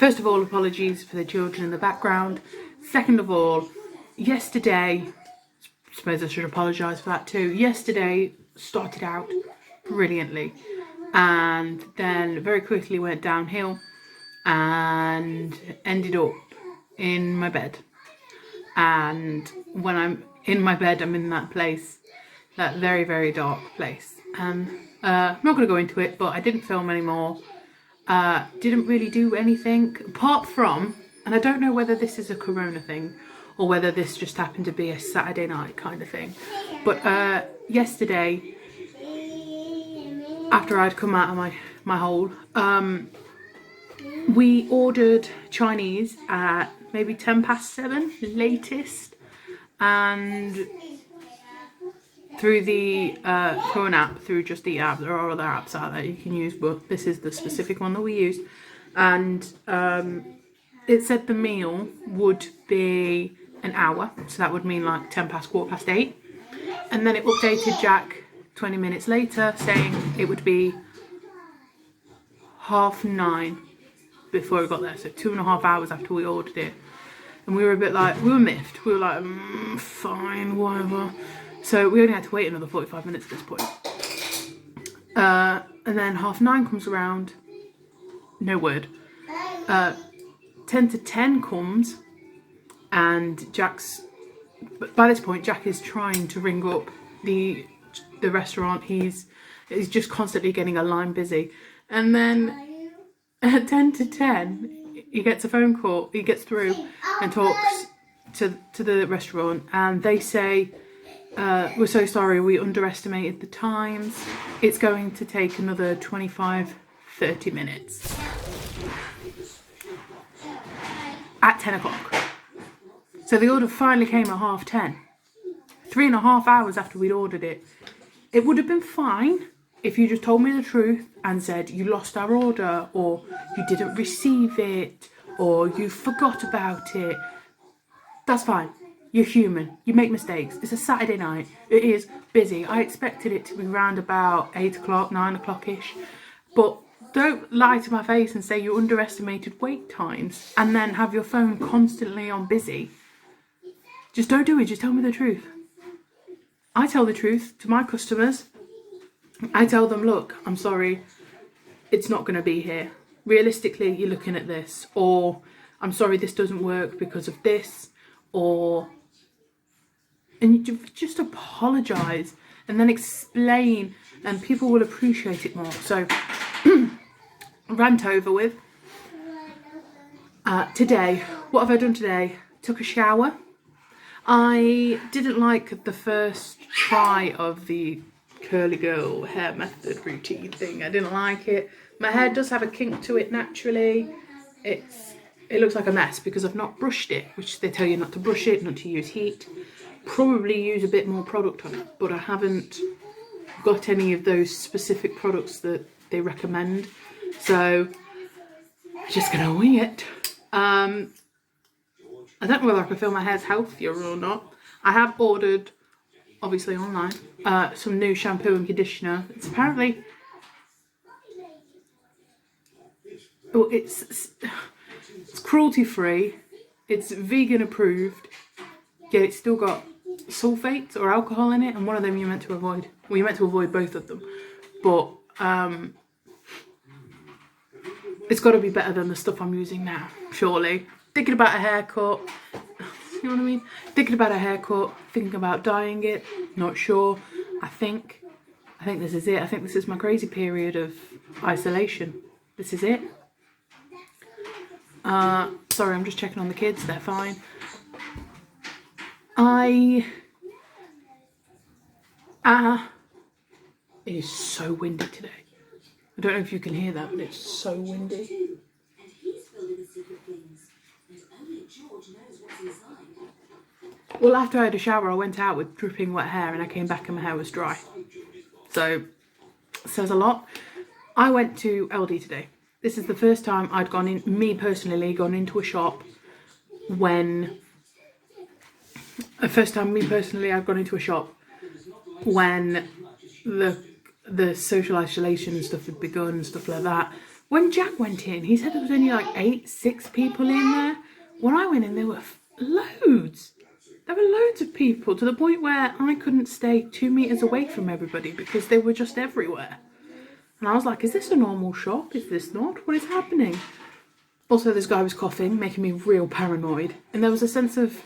First of all, apologies for the children in the background. Second of all, yesterday, I suppose I should apologise for that too. Yesterday started out brilliantly and then very quickly went downhill and ended up in my bed. And when I'm in my bed, I'm in that place, that very, very dark place. And I'm not going to go into it, but I didn't film anymore. Didn't really do anything apart from, and I don't know whether this is a corona thing or whether this just happened to be a Saturday night kind of thing, but yesterday after I'd come out of my hole, we ordered Chinese at maybe 7:10 latest, and through an app, through Just Eat app. There are other apps out there you can use, but this is the specific one that we used. And it said the meal would be an hour, so that would mean like 8:10. And then it updated Jack 20 minutes later saying it would be 9:30 before we got there, so 2.5 hours after we ordered it. And we were a bit like, we were miffed. We were like, fine, whatever. So we only had to wait another 45 minutes at this point. And then 9:30 comes around, no word. 10:10 comes, and by this point, Jack is trying to ring up the restaurant. He's just constantly getting a line busy. And then at 10:10, he gets a phone call, he gets through and talks to the restaurant, and they say, we're so sorry, we underestimated the times. It's going to take another 25-30 minutes. At 10 o'clock. So the order finally came at 10:30. 3.5 hours after we'd ordered it. It would have been fine if you just told me the truth and said you lost our order, or you didn't receive it, or you forgot about it. That's fine. You're human. You make mistakes. It's a Saturday night. It is busy. I expected it to be round about 8 o'clock, 9 o'clock-ish. But don't lie to my face and say you underestimated wait times and then have your phone constantly on busy. Just don't do it. Just tell me the truth. I tell the truth to my customers. I tell them, look, I'm sorry, it's not going to be here. Realistically, you're looking at this. Or, I'm sorry, this doesn't work because of this. Or... and you just apologise and then explain, and people will appreciate it more. So, rant over with. Today, what have I done today? Took a shower. I didn't like the first try of the curly girl hair method routine thing. I didn't like it. My hair does have a kink to it naturally. It looks like a mess because I've not brushed it, which they tell you not to brush it, not to use heat. Probably use a bit more product on it, but I haven't got any of those specific products that they recommend, so just gonna wing it. I don't know whether I can feel my hair's healthier or not. I have ordered, obviously online, some new shampoo and conditioner. It's apparently, it's cruelty free, it's vegan approved, yet it's still got sulfates or alcohol in it, and one of them you're meant to avoid. Well, you're meant to avoid both of them, but it's got to be better than the stuff I'm using now, surely. Thinking about a haircut, you know what I mean? Thinking about a haircut, thinking about dyeing it, not sure. I think this is it. I think this is my crazy period of isolation. This is it. Sorry, I'm just checking on the kids, they're fine. It is so windy today. I don't know if you can hear that, but it's so windy. Well, after I had a shower, I went out with dripping wet hair and I came back and my hair was dry. So, says a lot. I went to LD today. This is the first time I'd gone into a shop when... I've gone into a shop when the social isolation and stuff had begun and stuff like that. When Jack went in, he said there was only like 6 people in there. When I went in, there were loads. There were loads of people, to the point where I couldn't stay 2 meters away from everybody because they were just everywhere. And I was like, is this a normal shop? Is this not? What is happening? Also, this guy was coughing, making me real paranoid. And there was a sense of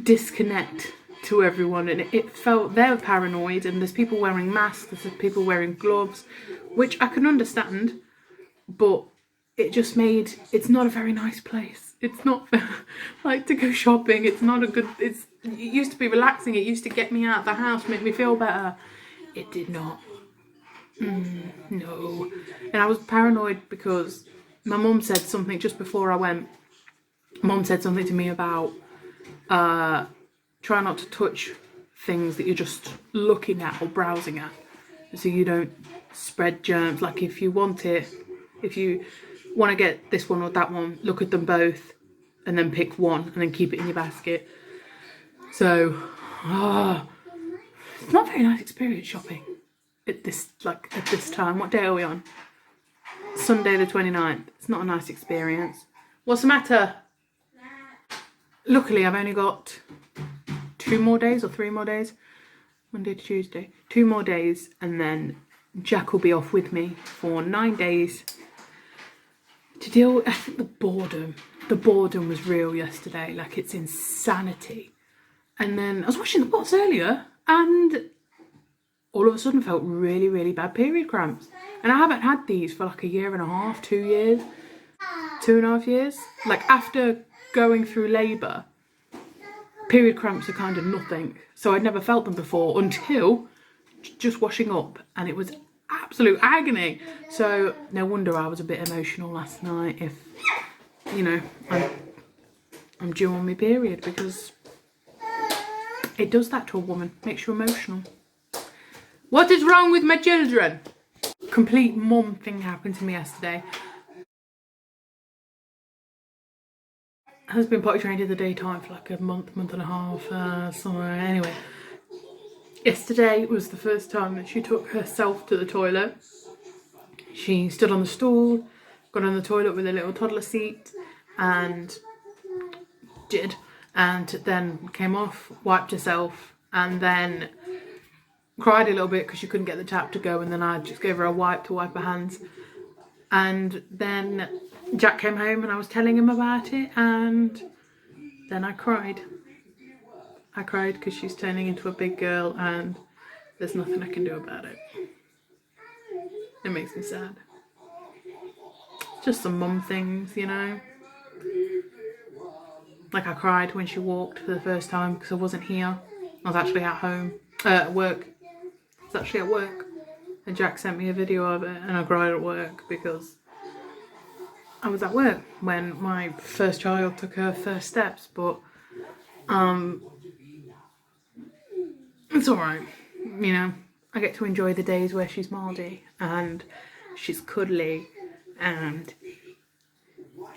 disconnect to everyone. And it felt they were paranoid. And there's people wearing masks, there's people wearing gloves, which I can understand. But it just made, it's not a very nice place. It's not like to go shopping. It's not a good, it used to be relaxing. It used to get me out of the house, make me feel better. It did not. No. And I was paranoid because my mum said something just before I went. Mum said something to me about try not to touch things that you're just looking at or browsing at, so you don't spread germs. Like if you want to get this one or that one, look at them both and then pick one and then keep it in your basket. So it's not a very nice experience shopping at this time. What day are we on? Sunday the 29th. It's not a nice experience. What's the matter? Luckily, I've only got 2 more days or 3 more days. Monday to Tuesday. 2 more days, and then Jack will be off with me for 9 days to deal with, I think, the boredom. The boredom was real yesterday. Like, it's insanity. And then I was washing the pots earlier, and all of a sudden felt really, really bad period cramps. And I haven't had these for like 1.5 years, 2 years, 2.5 years. Like, after going through labour, period cramps are kind of nothing. So I'd never felt them before until just washing up, and it was absolute agony. So no wonder I was a bit emotional last night if, you know, I'm due on my period, because it does that to a woman, makes you emotional. What is wrong with my children? Complete mum thing happened to me yesterday. Has been potty trained in the daytime for like a month and a half, somewhere. Anyway, yesterday was the first time that she took herself to the toilet. She stood on the stool, got on the toilet with a little toddler seat, and then came off, wiped herself, and then cried a little bit because she couldn't get the tap to go, and then I just gave her a wipe to wipe her hands. And then Jack came home and I was telling him about it, and then I cried. I cried because she's turning into a big girl and there's nothing I can do about it. It makes me sad. Just some mum things, you know. Like, I cried when she walked for the first time because I wasn't here. I was actually at home, at work. I was actually at work. And Jack sent me a video of it, and I cried at work because I was at work when my first child took her first steps. But it's alright, you know. I get to enjoy the days where she's Mardy and she's cuddly, and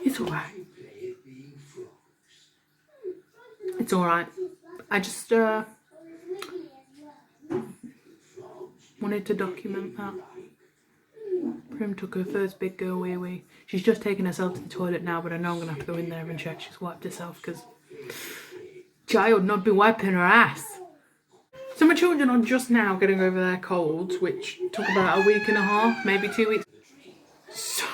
it's alright. It's alright. I just wanted to document that. Prim took her first big girl wee-wee. She's just taken herself to the toilet now, but I know I'm going to have to go in there and check she's wiped herself, because child not be wiping her ass. So my children are just now getting over their colds, which took about 1.5 weeks, maybe 2 weeks. So,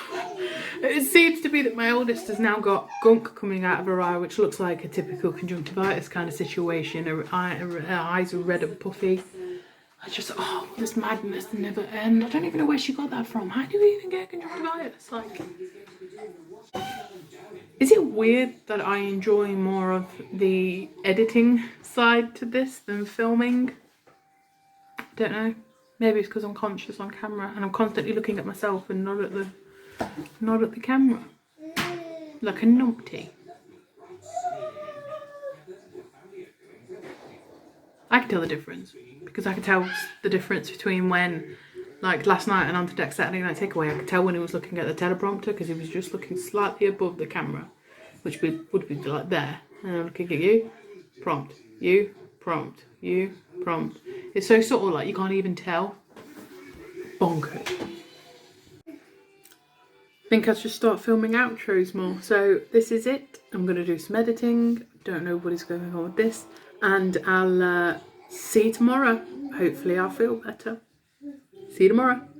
it seems to be that my oldest has now got gunk coming out of her eye, which looks like a typical conjunctivitis kind of situation. Her eyes are red and puffy. I just, this madness never end. I don't even know where she got that from. How do you even get conjunctivitis? Like, is it weird that I enjoy more of the editing side to this than filming? I don't know. Maybe it's because I'm conscious on camera and I'm constantly looking at myself and not at the camera. Like a numpty. I can tell the difference, because I can tell the difference between when, like last night and On to Deck Saturday Night Takeaway, I could tell when he was looking at the teleprompter because he was just looking slightly above the camera, which would be like there, and I'm looking at you, prompt, you, prompt, you, prompt. It's so subtle, like you can't even tell. bonkers. I think I should start filming outros more. So this is it. I'm going to do some editing. Don't know what is going on with this. And I'll see you tomorrow. Hopefully I'll feel better. See you tomorrow.